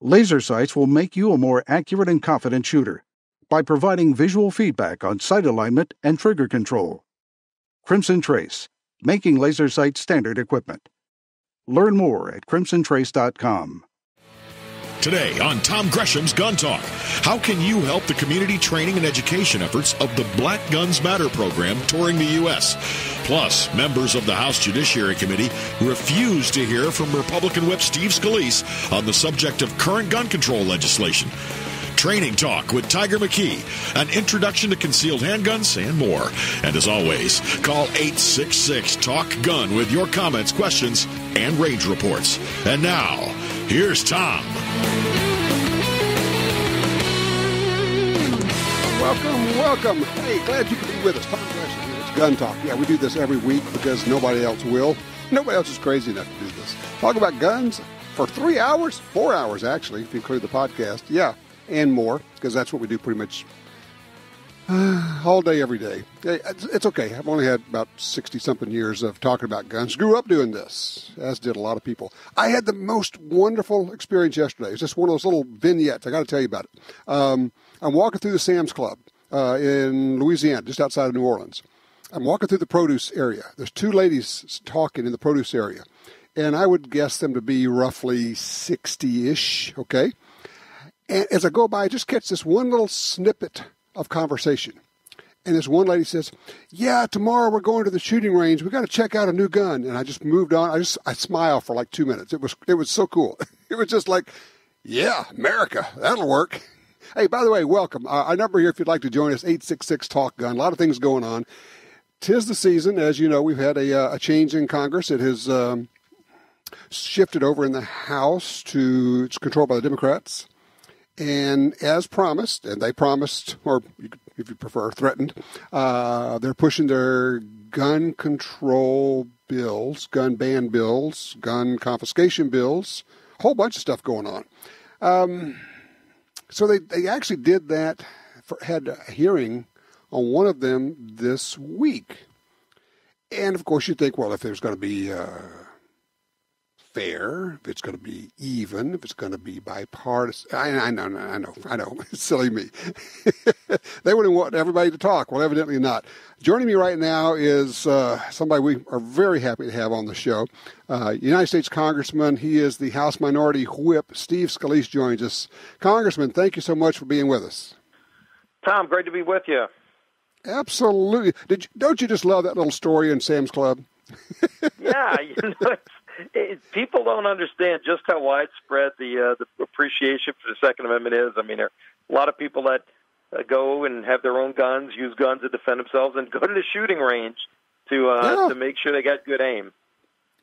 Laser sights will make you a more accurate and confident shooter by providing visual feedback on sight alignment and trigger control. Crimson Trace, making laser sight standard equipment. Learn more at crimsontrace.com. Today on Tom Gresham's Gun Talk, how can you help the community training and education efforts of the Black Guns Matter program touring the U.S.? Plus, members of the House Judiciary Committee refuse to hear from Republican Whip Steve Scalise on the subject of current gun control legislation. Training Talk with Tiger McKee, an introduction to concealed handguns, and more. And as always, call 866-TALK-GUN with your comments, questions, and range reports. And now, here's Tom. Welcome. Hey, glad you could be with us. Tom Gresham here. It's Gun Talk. Yeah, we do this every week because nobody else will. Nobody else is crazy enough to do this. Talk about guns for 3 hours, 4 hours actually, if you include the podcast. Yeah, and more, because that's what we do pretty much all day, every day. It's okay. I've only had about 60-something years of talking about guns. Grew up doing this, as did a lot of people. I had the most wonderful experience yesterday. It's just one of those little vignettes. I got to tell you about it. I'm walking through the Sam's Club in Louisiana, just outside of New Orleans. I'm walking through the produce area. There's two ladies talking in the produce area, and I would guess them to be roughly 60-ish, okay? And as I go by, I just catch this one little snippet of conversation. And this one lady says, yeah, tomorrow we're going to the shooting range. We got to check out a new gun. And I just moved on. I smiled for like 2 minutes. It was so cool. It was just like, yeah, America, that'll work. Hey, by the way, welcome. Our number here, if you'd like to join us, 866-TALK-GUN. A lot of things going on. 'Tis the season. As you know, we've had a change in Congress. It has shifted over in the House to it's controlled by the Democrats. And as promised, and they promised, or if you prefer, threatened, they're pushing their gun control bills, gun ban bills, gun confiscation bills, a whole bunch of stuff going on. So they actually did that, had a hearing on one of them this week. And, of course, you think, well, if there's going to be fair, if it's going to be even, if it's going to be bipartisan. I know. Silly me. They wouldn't want everybody to talk. Well, evidently not. Joining me right now is somebody we are very happy to have on the show. United States Congressman. He is the House Minority Whip. Steve Scalise joins us. Congressman, thank you so much for being with us. Tom, great to be with you. Absolutely. Don't you just love that little story in Sam's Club? Yeah, people don't understand just how widespread the appreciation for the Second Amendment is. I mean, there are a lot of people that go and have their own guns, use guns to defend themselves, and go to the shooting range to make sure they got good aim.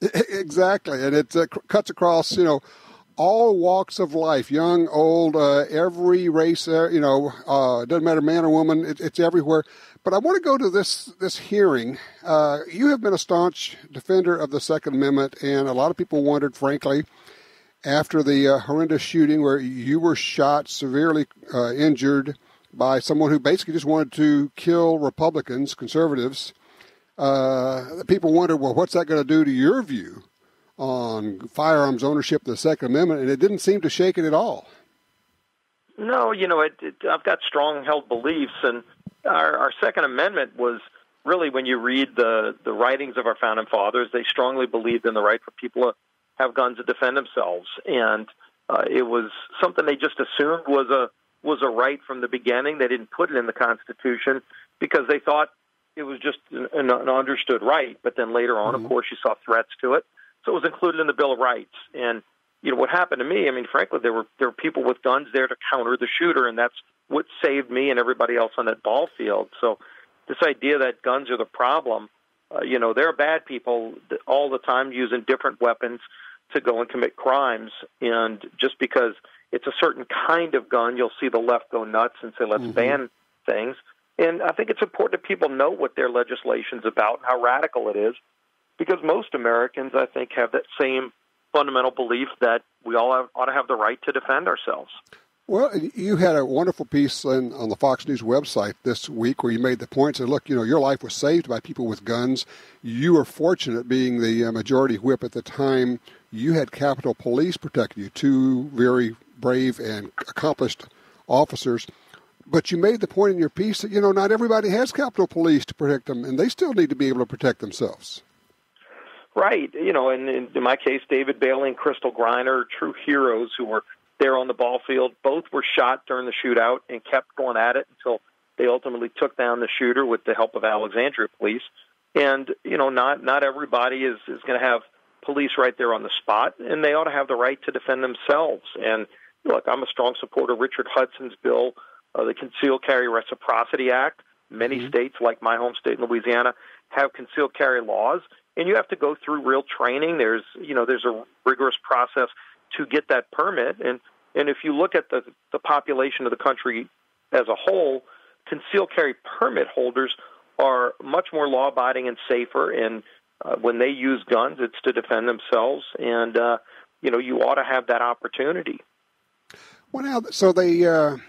Exactly, and it cuts across, all walks of life, young, old, every race. It doesn't matter man or woman. It's everywhere. But I want to go to this hearing. You have been a staunch defender of the Second Amendment, and a lot of people wondered, frankly, after the horrendous shooting where you were shot, severely injured by someone who basically just wanted to kill Republicans, conservatives. People wondered, well, what's that going to do to your view on firearms ownership of the Second Amendment? And it didn't seem to shake it at all. No, I've got strong-held beliefs, and our Second Amendment was really, when you read the writings of our founding fathers, they strongly believed in the right for people to have guns to defend themselves, and it was something they just assumed was a right from the beginning. They didn't put it in the Constitution because they thought it was just an understood right. But then later on, of course, you saw threats to it, so it was included in the Bill of Rights. And what happened to me? I mean, frankly, there were people with guns there to counter the shooter, and that's what saved me and everybody else on that ball field. So this idea that guns are the problem, there are bad people all the time using different weapons to go and commit crimes. And just because it's a certain kind of gun, you'll see the left go nuts and say, let's ban things. And I think it's important that people know what their legislation's about and how radical it is, because most Americans, I think, have that same fundamental belief that we all ought to have the right to defend ourselves. Well, you had a wonderful piece on the Fox News website this week where you made the point that, look, your life was saved by people with guns. You were fortunate, being the majority whip at the time. You had Capitol Police protecting you, two very brave and accomplished officers. But you made the point in your piece that, not everybody has Capitol Police to protect them, and they still need to be able to protect themselves. Right. And in my case, David Bailey and Crystal Griner, true heroes who were there on the ball field. Both were shot during the shootout and kept going at it until they ultimately took down the shooter with the help of Alexandria police. And, not everybody is going to have police right there on the spot, and they ought to have the right to defend themselves. And, look, I'm a strong supporter of Richard Hudson's bill, the Concealed Carry Reciprocity Act. Many states, like my home state, Louisiana, have concealed carry laws, and you have to go through real training. There's a rigorous process to get that permit. And if you look at the population of the country as a whole, concealed carry permit holders are much more law-abiding and safer, and when they use guns, it's to defend themselves, and, you ought to have that opportunity. Well, now, so the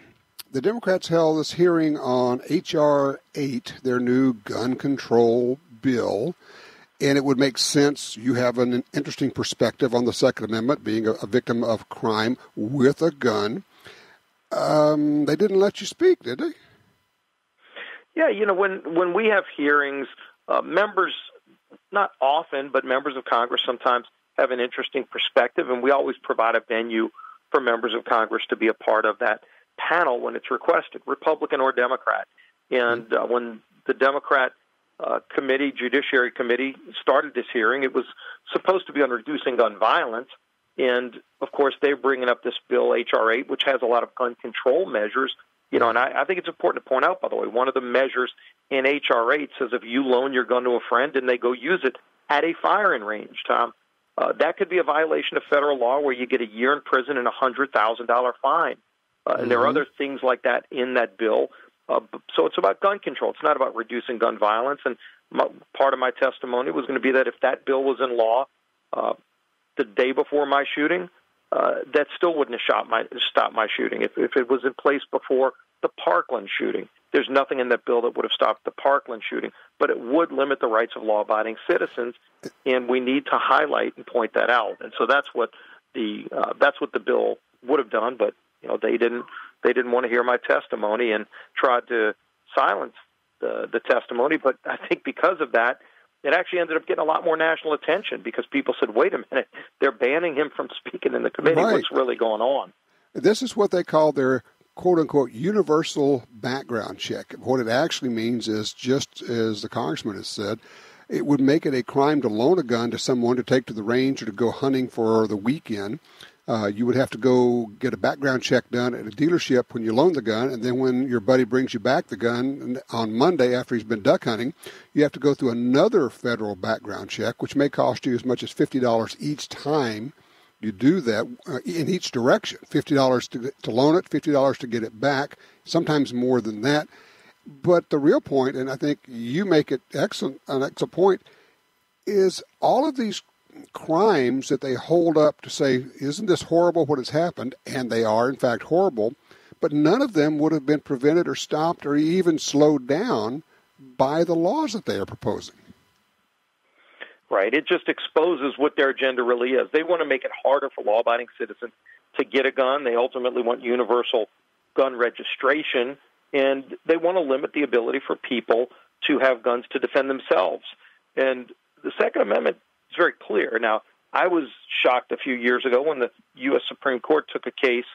Democrats held this hearing on H.R. 8, their new gun control bill, and it would make sense. You have an interesting perspective on the Second Amendment, being a victim of crime with a gun. They didn't let you speak, did they? Yeah, when we have hearings, members, not often, but members of Congress sometimes have an interesting perspective, and we always provide a venue for members of Congress to be a part of that panel when it's requested, Republican or Democrat. And when the Democrat Judiciary Committee started this hearing, it was supposed to be on reducing gun violence. And, of course, they're bringing up this bill, H.R. 8, which has a lot of gun control measures. And I think it's important to point out, by the way, one of the measures in H.R. 8 says if you loan your gun to a friend and they go use it at a firing range, Tom, that could be a violation of federal law where you get a year in prison and a $100,000 fine. And there are other things like that in that bill. So it's about gun control. It's not about reducing gun violence. And part of my testimony was going to be that if that bill was in law the day before my shooting, that still wouldn't have stopped my shooting. If it was in place before the Parkland shooting, there's nothing in that bill that would have stopped the Parkland shooting. But it would limit the rights of law-abiding citizens, and we need to highlight and point that out. And so that's what the bill would have done. But they didn't want to hear my testimony and tried to silence the testimony. But I think because of that, it actually ended up getting a lot more national attention because people said, wait a minute, they're banning him from speaking in the committee. Right. What's really going on? This is what they call their quote-unquote universal background check. What it actually means is, just as the Congressman has said, it would make it a crime to loan a gun to someone to take to the range or to go hunting for the weekend. You would have to go get a background check done at a dealership when you loan the gun, and then when your buddy brings you back the gun on Monday after he's been duck hunting, you have to go through another federal background check, which may cost you as much as $50 each time you do that in each direction. $50 to loan it, $50 to get it back, sometimes more than that. But the real point, and I think you make it an excellent point, is all of these crimes that they hold up to say, isn't this horrible what has happened? And they are, in fact, horrible. But none of them would have been prevented or stopped or even slowed down by the laws that they are proposing. Right. It just exposes what their agenda really is. They want to make it harder for law-abiding citizens to get a gun. They ultimately want universal gun registration, and they want to limit the ability for people to have guns to defend themselves. And the Second Amendment is very clear. Now, I was shocked a few years ago when the U.S. Supreme Court took a case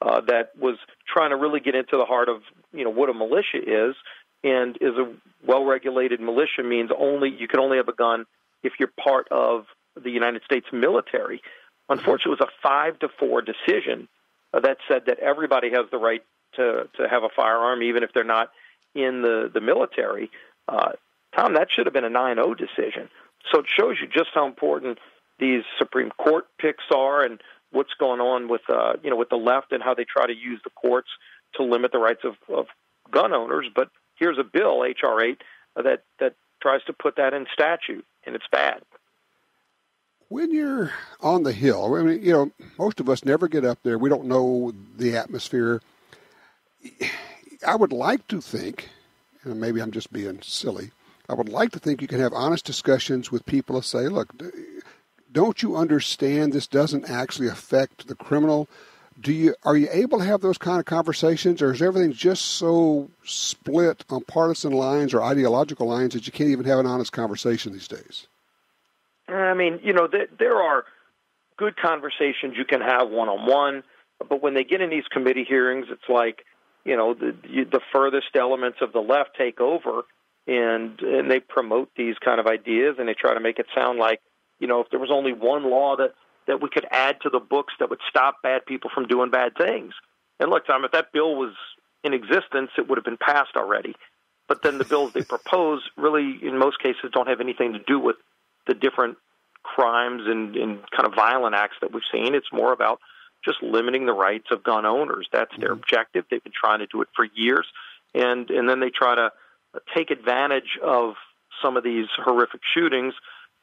that was trying to really get into the heart of, what a militia is, and is a well-regulated militia means you can only have a gun if you're part of the United States military. Unfortunately, it was a 5-4 decision that said that everybody has the right to have a firearm, even if they're not in the military. Tom, that should have been a 9-0 decision. So it shows you just how important these Supreme Court picks are, and what's going on with with the left and how they try to use the courts to limit the rights of gun owners. But here's a bill, H.R. 8, that tries to put that in statute, and it's bad. When you're on the Hill, I mean, most of us never get up there. We don't know the atmosphere. I would like to think, and maybe I'm just being silly, I would like to think you can have honest discussions with people and say, look, don't you understand this doesn't actually affect the criminal Are you able to have those kind of conversations, or is everything just so split on partisan lines or ideological lines that you can't even have an honest conversation these days? I mean, there are good conversations you can have one-on-one, but when they get in these committee hearings, it's like, the furthest elements of the left take over, and they promote these kind of ideas, and they try to make it sound like, if there was only one law that we could add to the books that would stop bad people from doing bad things. And look, Tom, if that bill was in existence, it would have been passed already. But then the bills they propose really, in most cases, don't have anything to do with the different crimes and kind of violent acts that we've seen. It's more about just limiting the rights of gun owners. That's their objective. They've been trying to do it for years. And then they try to take advantage of some of these horrific shootings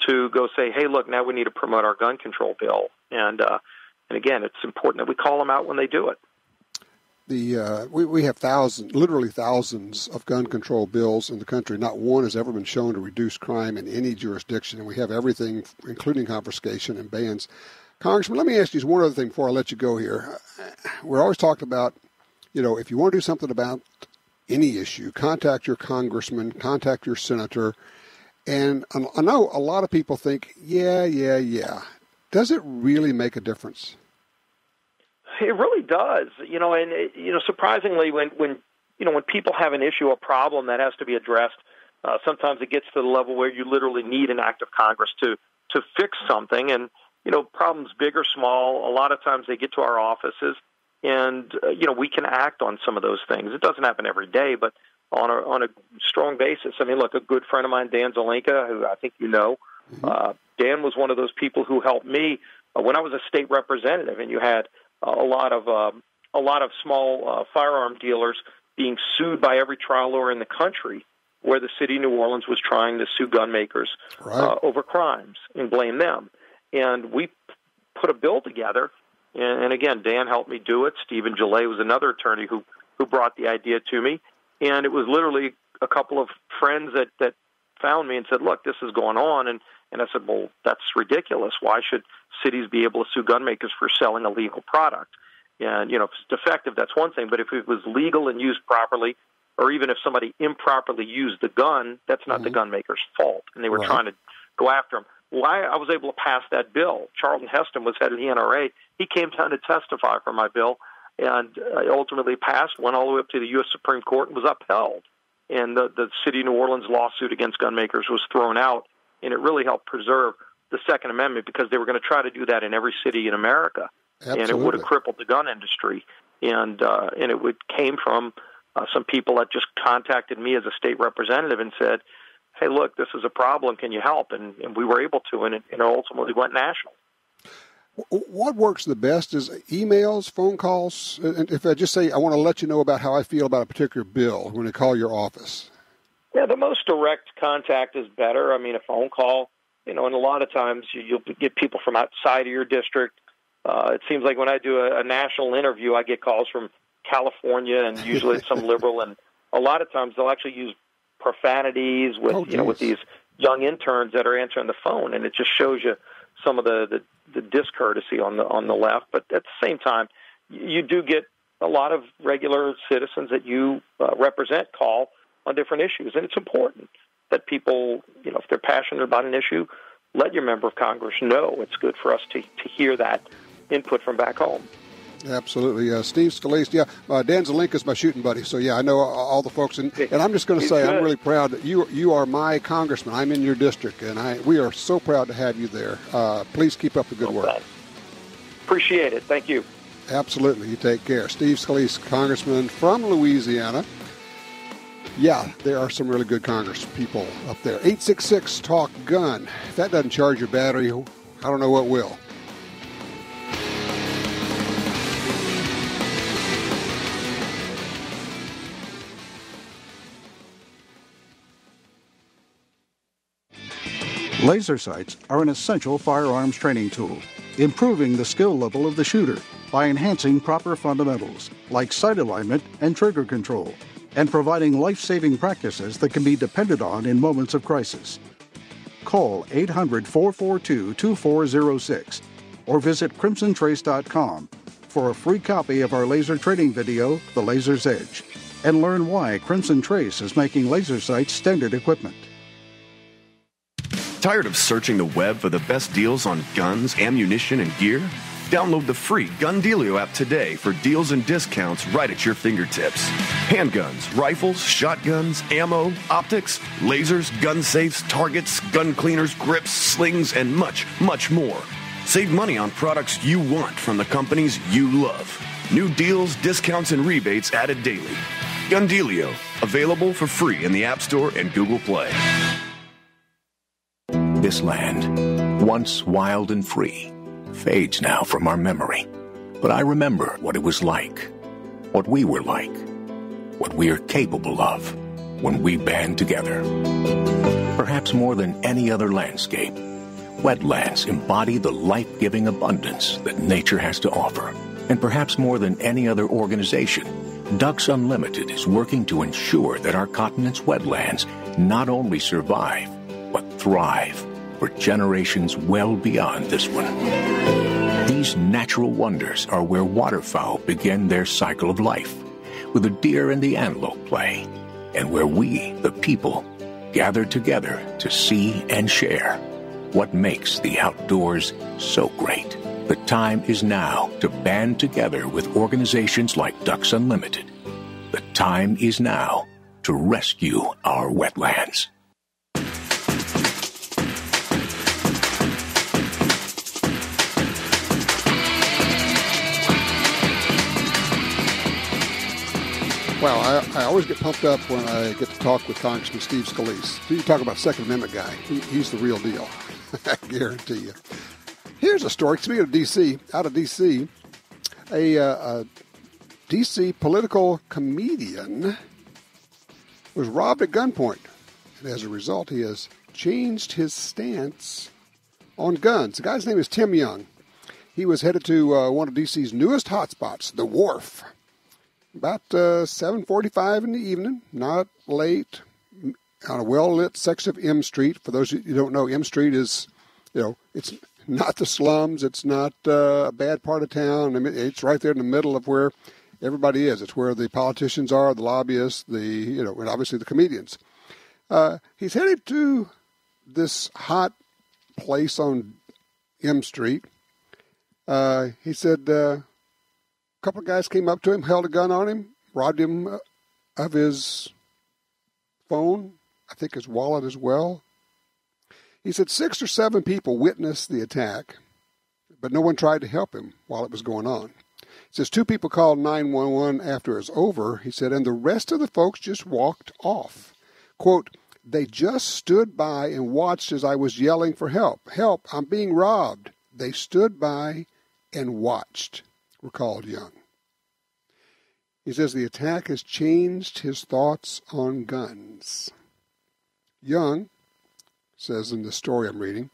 to go say, hey, look, now we need to promote our gun control bill. And again, it's important that we call them out when they do it. We have literally thousands of gun control bills in the country. Not one has ever been shown to reduce crime in any jurisdiction, and we have everything, including confiscation and bans. Congressman, let me ask you one other thing before I let you go here. We're always talking about, if you want to do something about any issue, contact your congressman, contact your senator. And I know a lot of people think, yeah. Does it really make a difference? It really does. And surprisingly, when people have an issue, a problem that has to be addressed, sometimes it gets to the level where you literally need an act of Congress to fix something. And, problems big or small, a lot of times they get to our offices, and, we can act on some of those things. It doesn't happen every day, but on a strong basis. I mean, look, a good friend of mine, Dan Zelenka, who I think Dan was one of those people who helped me when I was a state representative, and you had a lot of small firearm dealers being sued by every trial lawyer in the country, where the city of New Orleans was trying to sue gun makers over crimes and blame them. And we put a bill together, and again, Dan helped me do it. Stephen Gillet was another attorney who brought the idea to me. And it was literally a couple of friends that found me and said, look, this is going on. And I said, well, that's ridiculous. Why should cities be able to sue gun makers for selling a legal product? And, if it's defective, that's one thing. But if it was legal and used properly, or even if somebody improperly used the gun, that's not the gun maker's fault. And they were trying to go after them. Why I was able to pass that bill. Charlton Heston was head of the NRA. He came down to testify for my bill. And ultimately passed, went all the way up to the U.S. Supreme Court, and was upheld. And the city of New Orleans lawsuit against gun makers was thrown out, and it really helped preserve the Second Amendment, because they were going to try to do that in every city in America. Absolutely. And it would have crippled the gun industry. And it came from some people that just contacted me as a state representative and said, hey, look, this is a problem. Can you help? And we were able to, and it ultimately went national. What works the best is emails, phone calls. And if I just say, I want to let you know about how I feel about a particular bill, when I call your office. Yeah, the most direct contact is better. I mean, a phone call, and a lot of times you'll get people from outside of your district. It seems like when I do a national interview, I get calls from California, and usually it's some liberal. And a lot of times they'll actually use profanities with with these young interns that are answering the phone, and it just shows you some of the discourtesy on the left. But at the same time, you do get a lot of regular citizens that you represent call on different issues. And it's important that people, if they're passionate about an issue, let your member of Congress know. It's good for us to hear that input from back home. Absolutely. Steve Scalise, Dan Zelenka is my shooting buddy. So, I know all the folks. And I'm just going to say, I'm really proud that you are my congressman. I'm in your district, and we are so proud to have you there. Please keep up the good work. Appreciate it. Thank you. Absolutely. You take care. Steve Scalise, congressman from Louisiana. Yeah, there are some really good Congress people up there. 866-TALK-GUN. If that doesn't charge your battery, I don't know what will. Laser sights are an essential firearms training tool, improving the skill level of the shooter by enhancing proper fundamentals like sight alignment and trigger control, and providing life-saving practices that can be depended on in moments of crisis. Call 800-442-2406 or visit crimsontrace.com for a free copy of our laser training video, The Laser's Edge, and learn why Crimson Trace is making laser sights standard equipment. Tired of searching the web for the best deals on guns, ammunition, and gear? Download the free Gun Dealio app today for deals and discounts right at your fingertips. Handguns, rifles, shotguns, ammo, optics, lasers, gun safes, targets, gun cleaners, grips, slings, and much, much more. Save money on products you want from the companies you love. New deals, discounts, and rebates added daily. Gun Dealio, available for free in the App Store and Google Play. This land, once wild and free, fades now from our memory. But I remember what it was like, what we were like, what we are capable of when we band together. Perhaps more than any other landscape, wetlands embody the life-giving abundance that nature has to offer. And perhaps more than any other organization, Ducks Unlimited is working to ensure that our continent's wetlands not only survive, but thrive for generations well beyond this one. These natural wonders are where waterfowl begin their cycle of life, where the deer and the antelope play, and where we, the people, gather together to see and share what makes the outdoors so great. The time is now to band together with organizations like Ducks Unlimited. The time is now to rescue our wetlands. Well, I always get pumped up when I get to talk with Congressman Steve Scalise. You talk about Second Amendment guy. He's the real deal. I guarantee you. Here's a story. Speaking of D.C., out of D.C., a D.C. political comedian was robbed at gunpoint. And as a result, he has changed his stance on guns. The guy's name is Tim Young. He was headed to one of D.C.'s newest hotspots, the Wharf, about 7:45 in the evening, not late, on a well-lit section of M Street. For those of you who don't know, M Street is, it's not the slums. It's not a bad part of town. I mean, it's right there in the middle of where everybody is. It's where the politicians are, the lobbyists, and obviously the comedians. He's headed to this hot place on M Street. He said a couple of guys came up to him, held a gun on him, robbed him of his phone, I think his wallet as well. He said 6 or 7 people witnessed the attack, but no one tried to help him while it was going on. He says 2 people called 911 after it was over, he said, and the rest of the folks just walked off. Quote, they just stood by and watched as I was yelling for help. Help, I'm being robbed. They stood by and watched, recalled Young. He says the attack has changed his thoughts on guns. Young, says in the story I'm reading,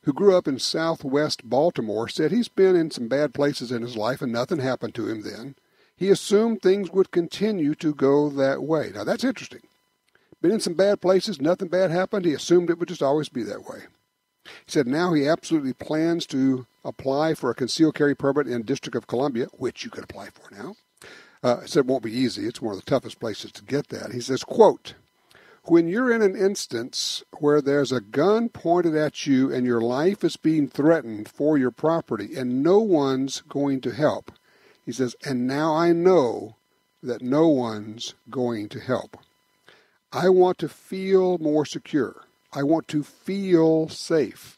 who grew up in southwest Baltimore, said he's been in some bad places in his life and nothing happened to him then. He assumed things would continue to go that way. Now, that's interesting. Been in some bad places, nothing bad happened. He assumed it would just always be that way. He said now he absolutely plans to apply for a concealed carry permit in District of Columbia, which you can apply for now. He said it won't be easy. It's one of the toughest places to get that. He says, quote, when you're in an instance where there's a gun pointed at you and your life is being threatened for your property and no one's going to help, he says, and now I know that no one's going to help. I want to feel more secure. I want to feel safe.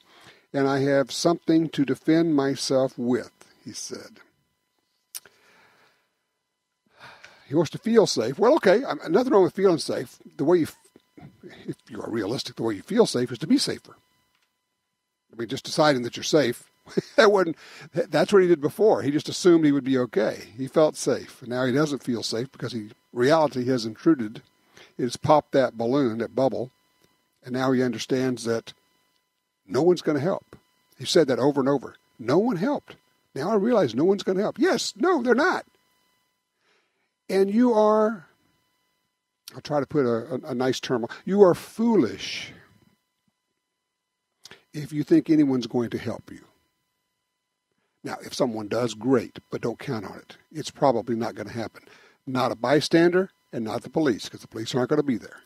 And I have something to defend myself with, he said. He wants to feel safe. Well, okay, nothing wrong with feeling safe. If you are realistic, the way you feel safe is to be safer. I mean, just deciding that you're safe, that's what he did before. He just assumed he would be okay. He felt safe. And now he doesn't feel safe because reality has intruded. It has popped that balloon, that bubble. And now he understands that no one's going to help. He said that over and over. No one helped. Now I realize no one's going to help. Yes, no, they're not. And you are, I'll try to put a nice term, you are foolish if you think anyone's going to help you. Now, if someone does, great, but don't count on it. It's probably not going to happen. Not a bystander and not the police, because the police aren't going to be there.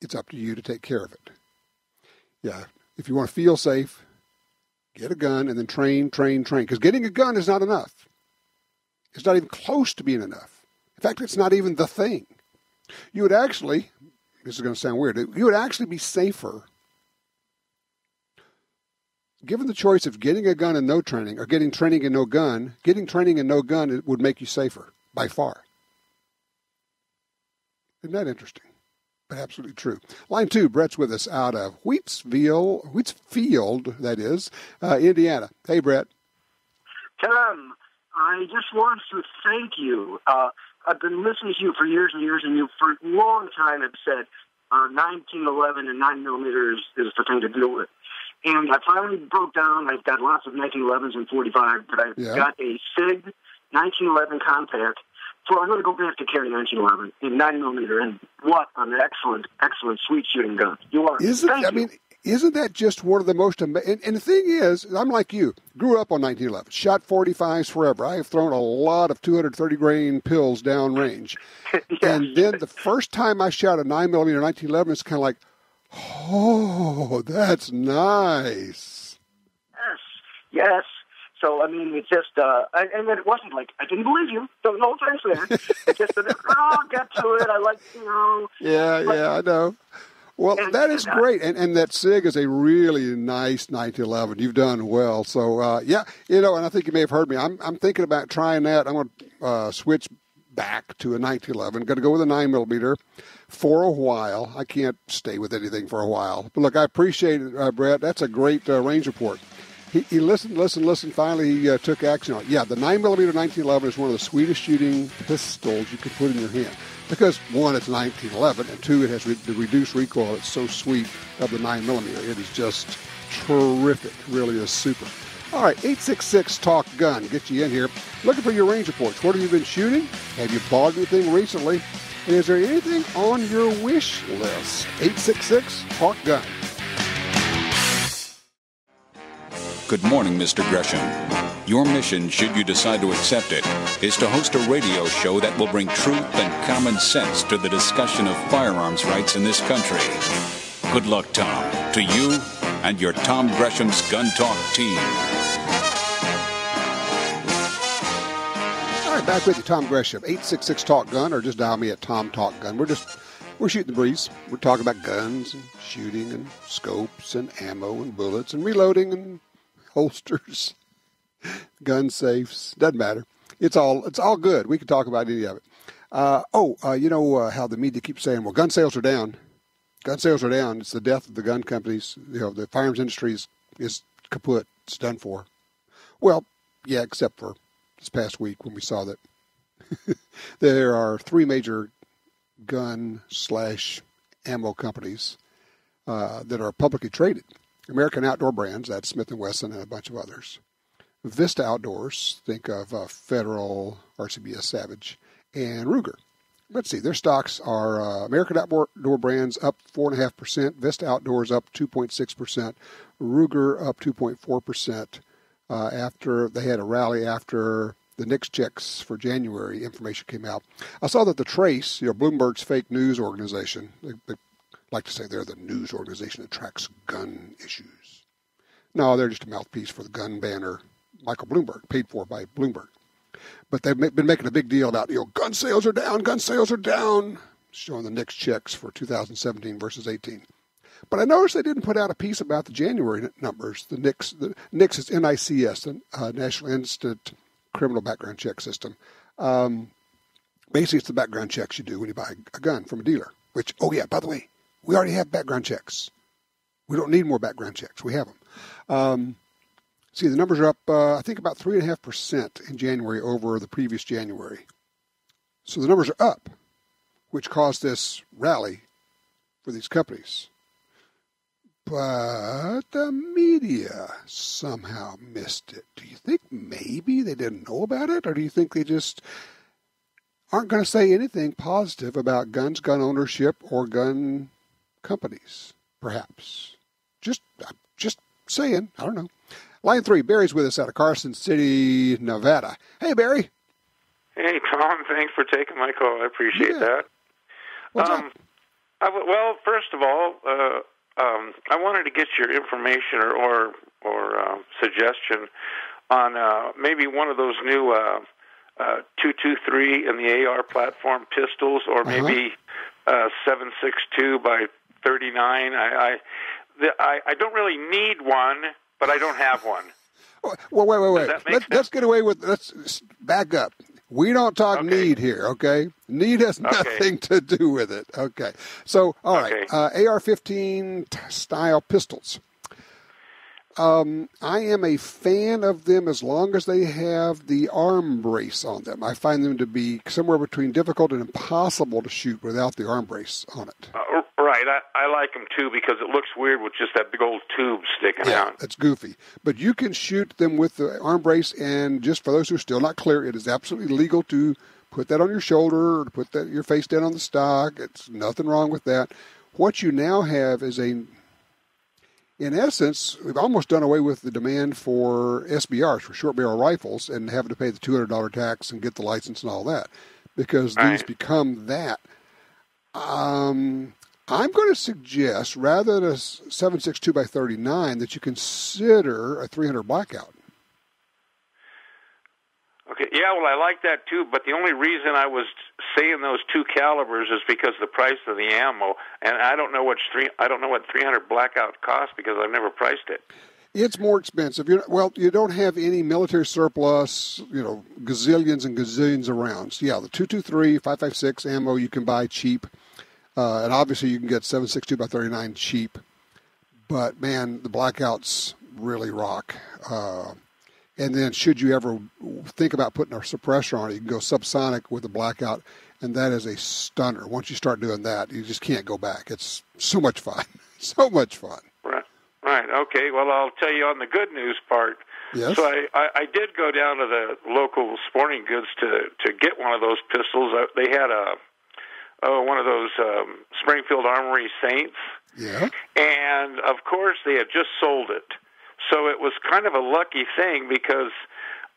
It's up to you to take care of it. Yeah, if you want to feel safe, get a gun and then train. Because getting a gun is not enough. It's not even close to being enough. In fact, it's not even the thing. You would actually, this is going to sound weird, you would actually be safer given the choice of getting a gun and no training or getting training and no gun. Getting training and no gun, it would make you safer by far. Isn't that interesting? But absolutely true. Line 2, Brett's with us out of Wheatsfield, that is, Indiana. Hey, Brett. Tom, I just want to thank you. I've been listening to you for years and years, and you for a long time have said 1911 and 9mm is the thing to deal with. And I finally broke down. I've got lots of 1911s and 45, but I've got a SIG 1911 compact. So I'm going to go back to carry 1911 in 9mm, and what an excellent sweet shooting gun you are. Isn't that just one of the most amazing? And the thing is, I'm like you, grew up on 1911, shot 45s forever. I have thrown a lot of 230 grain pills down range. Yes. And then the first time I shot a 9mm 1911, it's kind of like, oh, that's nice. Yes. So, I mean, it's just, and it wasn't like, I didn't believe you. No offense there. It's just that, I'll get to it. I like, Yeah, I know. Well, that is great. And that SIG is a really nice 1911. You've done well. So, and I think you may have heard me. I'm thinking about trying that. I'm going to switch back to a 1911. Going to go with a 9mm for a while. I can't stay with anything for a while. But, look, I appreciate it, Brett. That's a great range report. He listened. Finally, he took action on it. Yeah, the 9mm 1911 is one of the sweetest shooting pistols you can put in your hand. Because, one, it's 1911, and two, it has the reduced recoil. It's so sweet of the 9mm. It is just terrific. It really is super. All right, 866-TALK-GUN. Get you in here. Looking for your range reports. What have you been shooting? Have you bought anything recently? And is there anything on your wish list? 866-TALK-GUN. Good morning, Mr. Gresham. Your mission, should you decide to accept it, is to host a radio show that will bring truth and common sense to the discussion of firearms rights in this country. Good luck, Tom, to you and your Tom Gresham's Gun Talk team. All right, back with you, Tom Gresham, 866-TALK-GUN, or just dial me at Tom Talk Gun. We're shooting the breeze. We're talking about guns and shooting and scopes and ammo and bullets and reloading and holsters, gun safes, doesn't matter. It's all good. We can talk about any of it. How the media keeps saying, well, gun sales are down. Gun sales are down. It's the death of the gun companies. The firearms industry is kaput. It's done for. Well, yeah, except for this past week when we saw that there are three major gun/ammo companies that are publicly traded. American Outdoor Brands, that's Smith & Wesson and a bunch of others. Vista Outdoors, think of Federal, RCBS Savage, and Ruger. Let's see, their stocks are American Outdoor Brands up 4.5%, Vista Outdoors up 2.6%, Ruger up 2.4% after they had a rally after the NICS checks for January information came out. I saw that the Trace, Bloomberg's fake news organization, they like to say they're the news organization that tracks gun issues. No, they're just a mouthpiece for the gun banner Michael Bloomberg, paid for by Bloomberg. But they've been making a big deal about, gun sales are down, showing the NICS checks for 2017 versus 18. But I noticed they didn't put out a piece about the January numbers. The NICS is NICS, the National Instant Criminal Background Check System. Basically, it's the background checks you do when you buy a gun from a dealer. Which, by the way, we already have background checks. We don't need more background checks. We have them. The numbers are up, I think, about 3.5% in January over the previous January. So the numbers are up, which caused this rally for these companies. But the media somehow missed it. Do you think maybe they didn't know about it? Or do you think they just aren't going to say anything positive about guns, gun ownership, or gun companies, perhaps? Just saying. I don't know. Line 3, Barry's with us out of Carson City, Nevada. Hey, Barry. Hey, Tom. Thanks for taking my call. I appreciate that. What's up? Well, first of all, I wanted to get your information or suggestion on maybe one of those new 223 in the AR platform pistols, or maybe 762 by 39. I don't really need one, but I don't have one. Well, wait. Let's get away with. Let's back up. We don't talk need here, okay? Need has nothing to do with it, okay? So, all right, AR-15 style pistols. I am a fan of them as long as they have the arm brace on them. I find them to be somewhere between difficult and impossible to shoot without the arm brace on it. Right, I like them too because it looks weird with just that big old tube sticking out. Yeah, it's goofy. But you can shoot them with the arm brace, and just for those who are still not clear, it is absolutely legal to put that on your shoulder or to put your face down on the stock. It's nothing wrong with that. What you now have is in essence, we've almost done away with the demand for SBRs, for short barrel rifles, and having to pay the $200 tax and get the license and all that, because these become that. I'm going to suggest, rather than a 7.62 by 39, that you consider a 300 blackout. Okay, yeah, well, I like that too, but the only reason I was saying those two calibers is because the price of the ammo, and I don't know what 300 blackout costs because I've never priced it. It's more expensive. You don't have any military surplus, gazillions and gazillions of rounds. Yeah, the 223, 5.56 ammo you can buy cheap. And obviously you can get 7.62 by 39 cheap, but man, the blackouts really rock. And then should you ever think about putting a suppressor on it, you can go subsonic with a blackout, and that is a stunner. Once you start doing that, you just can't go back. It's so much fun. So much fun. Right. Okay. Well, I'll tell you on the good news part. Yes. So I did go down to the local sporting goods to get one of those pistols. They had one of those Springfield Armory Saints. Yeah. And, of course, they had just sold it. So it was kind of a lucky thing because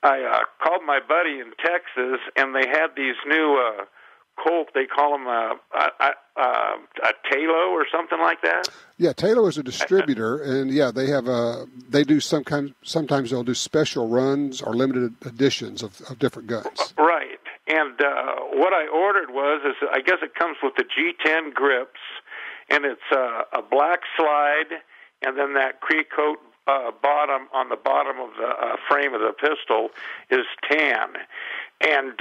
I called my buddy in Texas, and they had these new Colt. They call them a Talo or something like that. Yeah, Talo is a distributor, and, yeah, they do sometimes they'll do special runs or limited editions of different guns. Right. And what I ordered is I guess it comes with the G10 grips, and it's a black slide, and then that Cree coat bottom on the bottom of the frame of the pistol is tan. And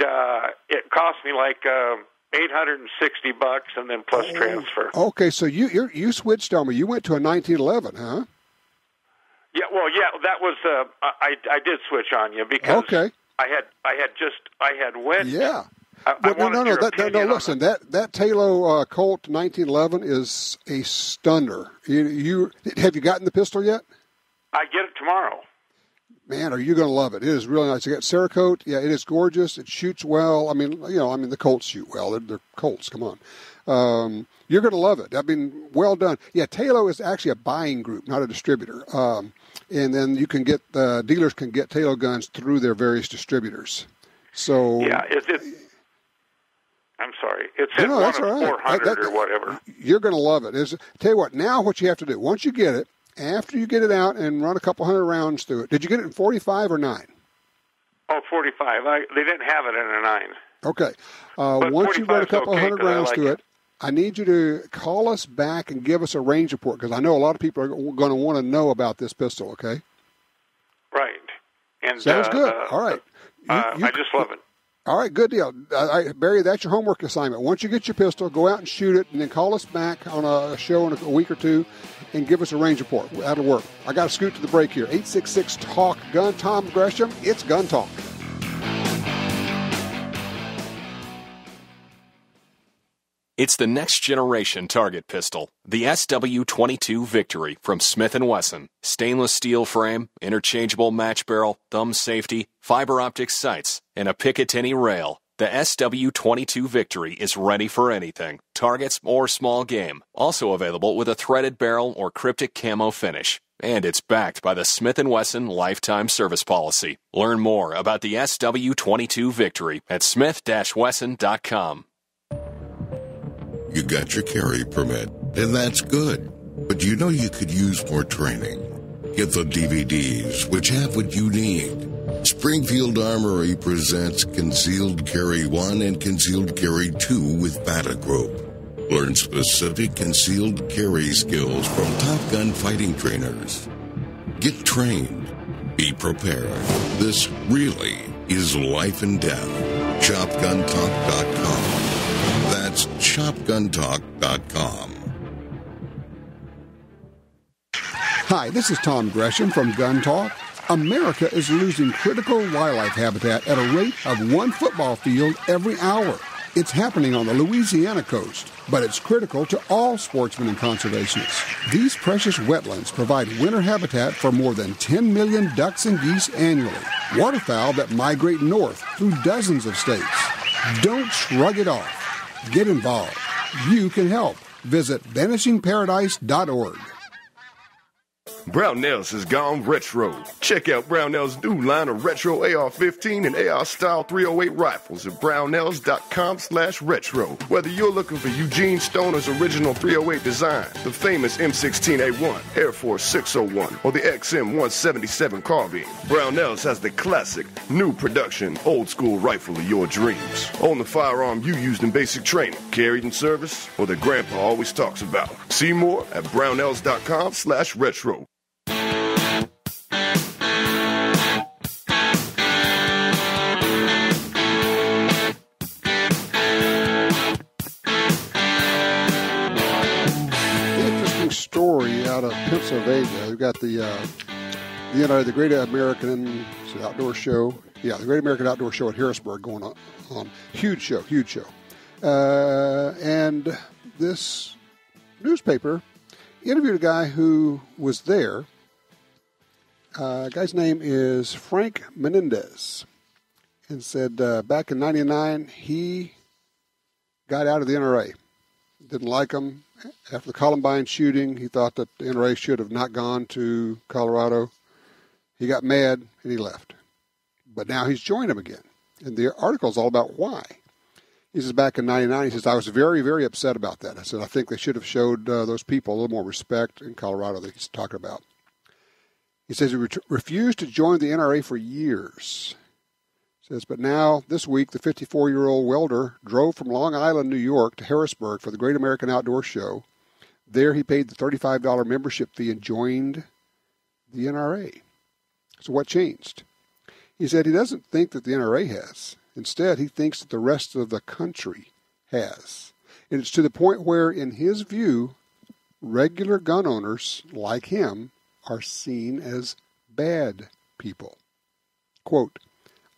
it cost me like $860, and then plus transfer. Okay, so you switched on me. You went to a 1911, huh? Yeah, well, that was I did switch on you because I had went. Yeah. No. Listen, that Talo Colt 1911 is a stunner. You have you gotten the pistol yet? I get it tomorrow. Man, are you going to love it? It is really nice. You got Cerakote. Yeah, it is gorgeous. It shoots well. I mean, the Colts shoot well. They're Colts. Come on. You're going to love it. I mean, well done. Yeah, Talo is actually a buying group, not a distributor. And then you can get dealers can get Talo guns through their various distributors. So yeah, I'm sorry. It's at one of 400 or whatever. You're going to love it. Tell you what. Now, what you have to do once you get it. After you get it out and run a couple hundred rounds through it, did you get it in 45 or 9? Oh, 45. They didn't have it in a 9. Okay. Once you run a couple hundred rounds through it, I need you to call us back and give us a range report because I know a lot of people are going to want to know about this pistol, okay? Right. And sounds good. All right. I just love it. All right, good deal. Barry, that's your homework assignment. Once you get your pistol, go out and shoot it, and then call us back on a show in a week or two and give us a range report. That'll work. I got to scoot to the break here. 866-TALK-GUN. Tom Gresham, it's Gun Talk. It's the next generation target pistol, the SW22 Victory from Smith & Wesson. Stainless steel frame, interchangeable match barrel, thumb safety, fiber optic sights, and a Picatinny rail. The SW22 Victory is ready for anything, targets or small game. Also available with a threaded barrel or cryptic camo finish. And it's backed by the Smith & Wesson Lifetime Service Policy. Learn more about the SW22 Victory at smith-wesson.com. You got your carry permit, and that's good. But you know you could use more training. Get the DVDs, which have what you need. Springfield Armory presents Concealed Carry 1 and Concealed Carry 2 with Bata Group. Learn specific concealed carry skills from Top Gun fighting trainers. Get trained. Be prepared. This really is life and death. ShopGunTalk.com. That's ShopGunTalk.com. Hi, this is Tom Gresham from Gun Talk. America is losing critical wildlife habitat at a rate of 1 football field every hour. It's happening on the Louisiana coast, but it's critical to all sportsmen and conservationists. These precious wetlands provide winter habitat for more than 10 million ducks and geese annually, waterfowl that migrate north through dozens of states. Don't shrug it off. Get involved. You can help. Visit vanishingparadise.org. Brownells has gone retro. Check out Brownells' new line of retro AR-15 and AR-style 308 rifles at brownells.com/retro. Whether you're looking for Eugene Stoner's original 308 design, the famous M16A1, Air Force 601, or the XM177 carbine, Brownells has the classic, new production, old-school rifle of your dreams. Own the firearm you used in basic training, carried in service, or that Grandpa always talks about. See more at brownells.com/retro. Story out of Pennsylvania. We've got the Great American Outdoor Show. Yeah, the Great American Outdoor Show at Harrisburg going on. Huge show. And this newspaper interviewed a guy who was there. Guy's name is Frank Menendez, and said back in '99 he got out of the NRA. Didn't like him. After the Columbine shooting, he thought that the NRA should have not gone to Colorado. He got mad and he left. But now he's joined him again. And the article is all about why. He says back in '99, he says, I was very, very upset about that. I said, I think they should have showed those people a little more respect in Colorado that he's talking about. He says he refused to join the NRA for years. He says, but now, this week, the 54-year-old welder drove from Long Island, New York to Harrisburg for the Great American Outdoor Show. There he paid the $35 membership fee and joined the NRA. So what changed? He said he doesn't think that the NRA has. Instead, he thinks that the rest of the country has. And it's to the point where, in his view, regular gun owners like him are seen as bad people. Quote,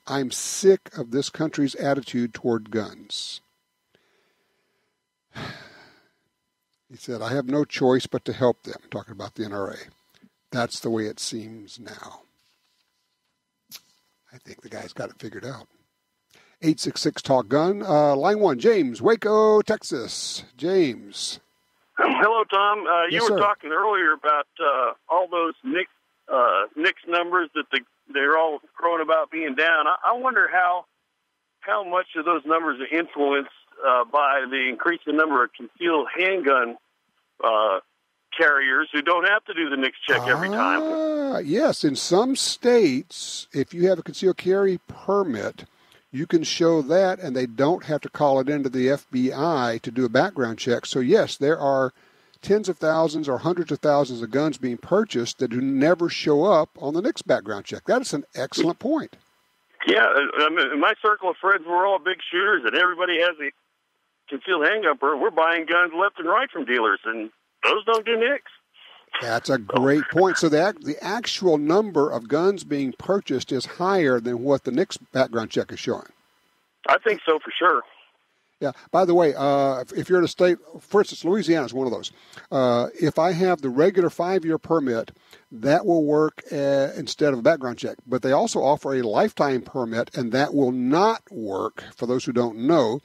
I'm sick of this country's attitude toward guns. He said, I have no choice but to help them, talking about the NRA. That's the way it seems now. I think the guy's got it figured out. 866-TALK-GUN. Line 1, James, Waco, Texas. James. Hello, Tom. You Yes, were sir. talking earlier about all those NICS numbers that they're all crowing about being down. I wonder how much of those numbers are influenced by the increasing number of concealed handgun carriers who don't have to do the NICS check every time. Yes, in some states, if you have a concealed carry permit, you can show that, and they don't have to call it into the FBI to do a background check. So, yes, there are tens of thousands or hundreds of thousands of guns being purchased that do never show up on the NICS background check. That is an excellent point. Yeah, I mean, in my circle of friends, we're all big shooters, and everybody has a concealed handgun permit. We're buying guns left and right from dealers, and those don't do NICS. That's a great point. So the actual number of guns being purchased is higher than what the NICS background check is showing. I think so for sure. Yeah. By the way, if you're in a state, for instance, Louisiana is one of those. If I have the regular 5-year permit, that will work instead of a background check. But they also offer a lifetime permit, and that will not work. For those who don't know,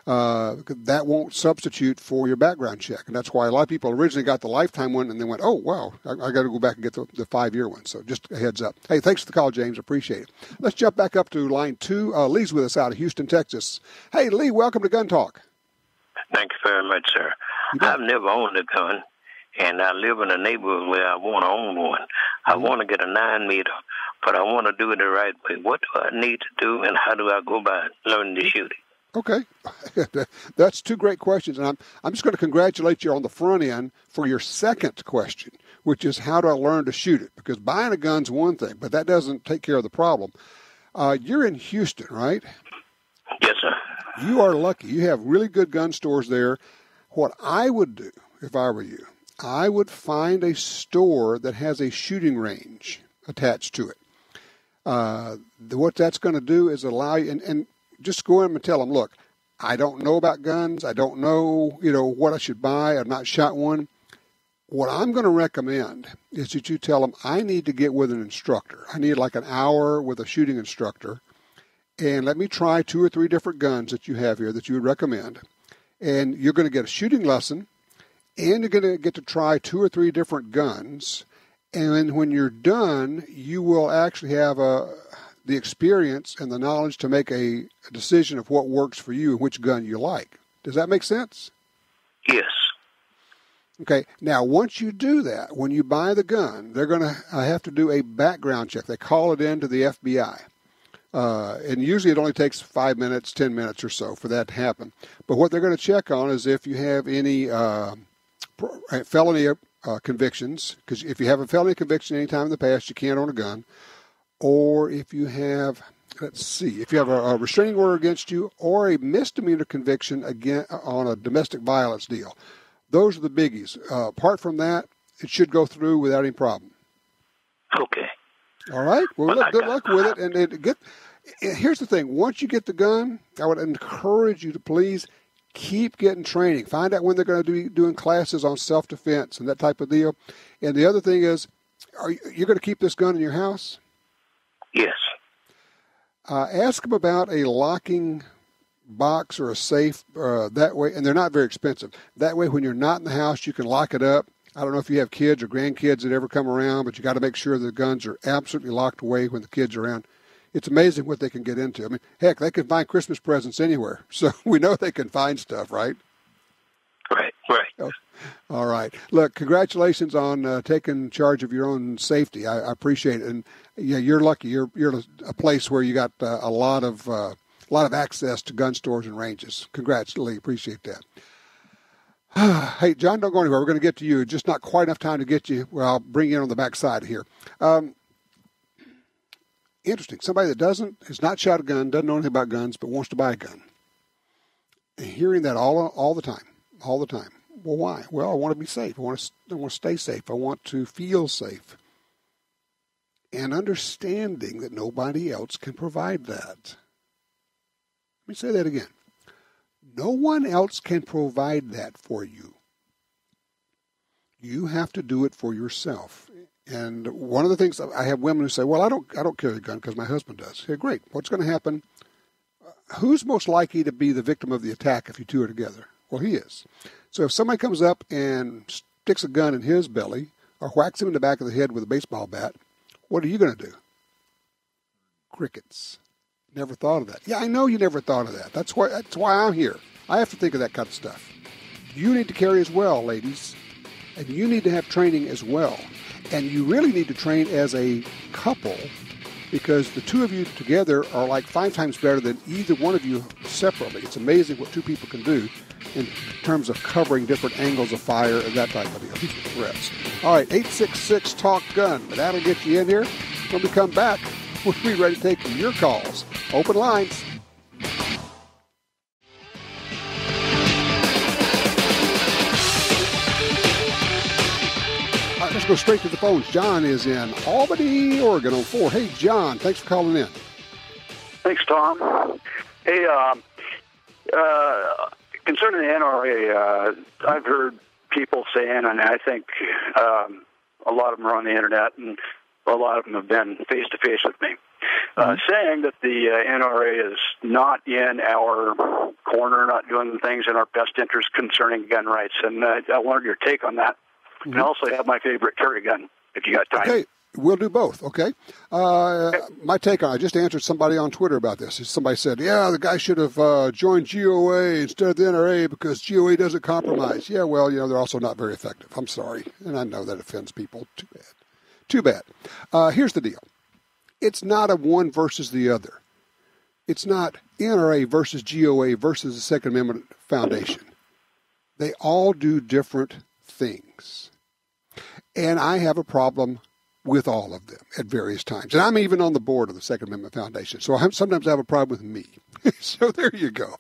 that won't substitute for your background check. And that's why a lot of people originally got the lifetime one and then went, oh, wow, I got to go back and get the 5-year one. So just a heads up. Hey, thanks for the call, James. Appreciate it. Let's jump back up to line 2. Lee's with us out of Houston, Texas. Hey, Lee, welcome to Gun Talk. Thank you very much, sir. I've never owned a gun, and I live in a neighborhood where I want to own one. I want to get a 9-meter, but I want to do it the right way. What do I need to do, and how do I go about learning to shoot it? Okay. That's 2 great questions. And I'm just going to congratulate you on the front end for your second question, which is how do I learn to shoot it? Because buying a gun's one thing, but that doesn't take care of the problem. You're in Houston, right? Yes, sir. You are lucky. You have really good gun stores there. What I would do if I were you, I would find a store that has a shooting range attached to it. What that's going to do is allow you, and just go in and tell them, look, I don't know about guns. I don't know, what I should buy. I've not shot one. What I'm going to recommend is that you tell them, I need to get with an instructor. I need like an hour with a shooting instructor. And let me try 2 or 3 different guns that you have here that you would recommend. And you're going to get a shooting lesson, and you're going to get to try 2 or 3 different guns. And when you're done, you will actually have the experience and the knowledge to make a decision of what works for you and which gun you like. Does that make sense? Yes. Okay. Now, once you do that, when you buy the gun, they're going to have to do a background check. They call it in to the FBI. And usually it only takes 5 minutes, 10 minutes or so for that to happen. But what they're going to check on is if you have any felony convictions, because if you have a felony conviction any time in the past, you can't own a gun. Or if you have, if you have a restraining order against you or a misdemeanor conviction again on a domestic violence deal. Those are the biggies. Apart from that, it should go through without any problem. Okay. All right. Well, good luck with it. And here's the thing. Once you get the gun, I would encourage you to please keep getting training. Find out when they're going to be doing classes on self-defense and that type of deal. And the other thing is, you're going to keep this gun in your house? Yes. Ask them about a locking box or a safe that way, and they're not very expensive. That way, when you're not in the house, you can lock it up. I don't know if you have kids or grandkids that ever come around, but you got to make sure the guns are absolutely locked away when the kids are around. It's amazing what they can get into. I mean, heck, they can find Christmas presents anywhere, so we know they can find stuff, right? Right. Oh, all right. Look, congratulations on taking charge of your own safety. I appreciate it, and yeah, you're lucky. You're a place where you got a lot of access to gun stores and ranges. Congrats, Lee. Appreciate that. Hey, John, don't go anywhere. We're going to get to you. Just not quite enough time to get you. Well, I'll bring you in on the backside here. Interesting. Somebody that has not shot a gun, doesn't know anything about guns, but wants to buy a gun. And hearing that all the time. Well, why? Well, I want to be safe. I want to stay safe. I want to feel safe. And understanding that nobody else can provide that. Let me say that again. No one else can provide that for you. You have to do it for yourself. And one of the things, I have women who say, well, I don't carry a gun because my husband does. Okay, great. What's going to happen? Who's most likely to be the victim of the attack if you two are together? Well, he is. So if somebody comes up and sticks a gun in his belly or whacks him in the back of the head with a baseball bat, what are you going to do? Crickets. Never thought of that. Yeah, I know you never thought of that. That's why I'm here. I have to think of that kind of stuff. You need to carry as well, ladies. And you need to have training as well. And you really need to train as a couple because the two of you together are like 5 times better than either one of you separately. It's amazing what 2 people can do in terms of covering different angles of fire and that type of deal. Threats. All right, 866-TALK-GUN. That'll get you in here. When we come back, we'll be ready to take your calls. Open lines. All right, let's go straight to the phones. John is in Albany, Oregon on 4. Hey, John, thanks for calling in. Thanks, Tom. Hey, Concerning the NRA, I've heard people saying, and I think a lot of them are on the internet, and a lot of them have been face-to-face with me, saying that the NRA is not in our corner, not doing things in our best interest concerning gun rights. And I wanted your take on that. And I also have my favorite carry gun, if you got time. Okay, we'll do both, okay? My take on it, I just answered somebody on Twitter about this. Somebody said, yeah, the guy should have joined GOA instead of the NRA because GOA doesn't compromise. Yeah, well, they're also not very effective. I'm sorry, and I know that offends people. Too bad. Too bad. Here's the deal. It's not a one versus the other. It's not NRA versus GOA versus the Second Amendment Foundation. They all do different things. And I have a problem with all of them at various times. And I'm even on the board of the Second Amendment Foundation. So sometimes I have a problem with me. So there you go.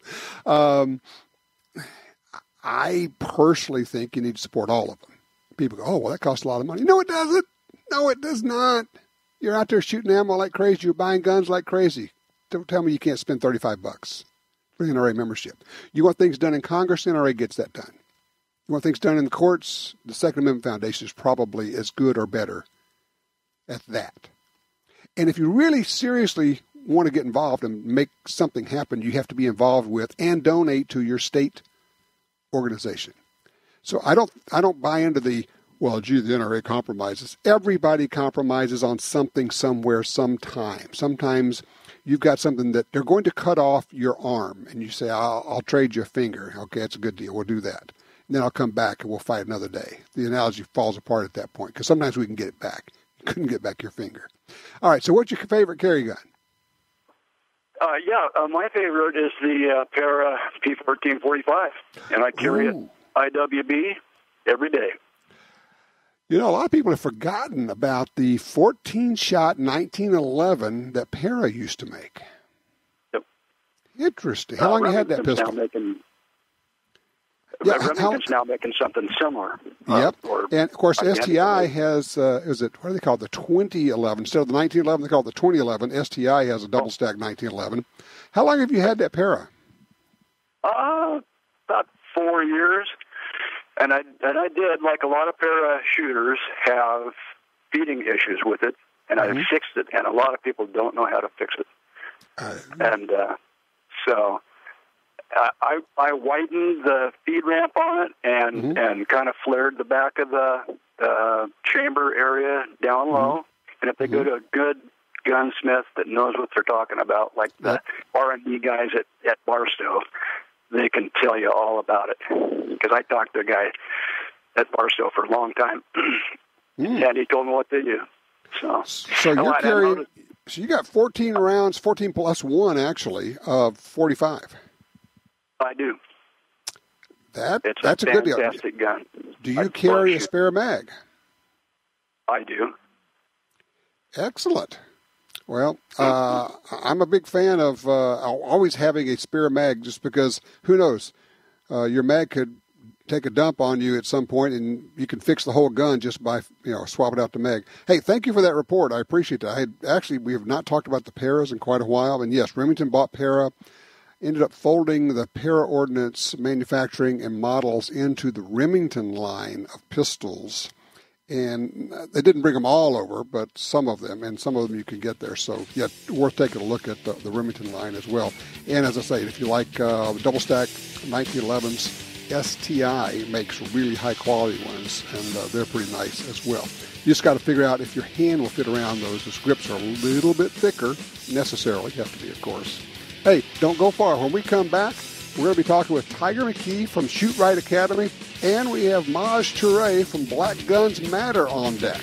I personally think you need to support all of them. People go, oh, well, that costs a lot of money. No, it doesn't. No, it does not. You're out there shooting ammo like crazy. You're buying guns like crazy. Don't tell me you can't spend $35 for NRA membership. You want things done in Congress, NRA gets that done. You want things done in the courts, the Second Amendment Foundation is probably as good or better at that. And if you really seriously want to get involved and make something happen, you have to be involved with and donate to your state organization. So I don't buy into the, well, gee, the NRA compromises. Everybody compromises on something, somewhere, sometime. Sometimes you've got something that they're going to cut off your arm, and you say, I'll trade you a finger. Okay, that's a good deal. We'll do that. And then I'll come back and we'll fight another day. The analogy falls apart at that point because sometimes we can get it back. You couldn't get back your finger. All right, so what's your favorite carry gun? My favorite is the Para P1445, and I carry it IWB every day. A lot of people have forgotten about the 14-shot 1911 that Para used to make. Yep. Interesting. How long have you had that pistol? Remington's now making something similar. Yep. And, of course, STI has, what do they call it, the 2011. Instead of the 1911, they call it the 2011. STI has a double-stack 1911. How long have you had that Para? About 4 years. And I did, like a lot of Para shooters, have feeding issues with it, and I fixed it, and a lot of people don't know how to fix it. So I widened the feed ramp on it and kind of flared the back of the chamber area down low. And if they go to a good gunsmith that knows what they're talking about, like the R&D guys at Barstow, they can tell you all about it. Because I talked to a guy at Barstow for a long time, and he told me what they do. So you're carrying. So you got 14 rounds, 14 plus 1 actually of 45. I do. That's a good deal. Fantastic gun. Do you carry a spare mag? I do. Excellent. Well, I'm a big fan of always having a spare mag, just because who knows, your mag could take a dump on you at some point, and you can fix the whole gun just by swapping out the mag. Hey, thank you for that report. I appreciate that. We have not talked about the Paras in quite a while, and yes, Remington bought Para. Ended up folding the Para Ordnance manufacturing and models into the Remington line of pistols. And they didn't bring them all over, but some of them, and some of them you can get there. So, yeah, worth taking a look at the Remington line as well. And as I say, if you like the double-stack 1911s, STI makes really high-quality ones, and they're pretty nice as well. You just got to figure out if your hand will fit around those. The grips are a little bit thicker, necessarily, have to be, of course. Hey, don't go far. When we come back, we're going to be talking with Tiger McKee from Shoot Right Academy, and we have Maj Toure from Black Guns Matter on deck.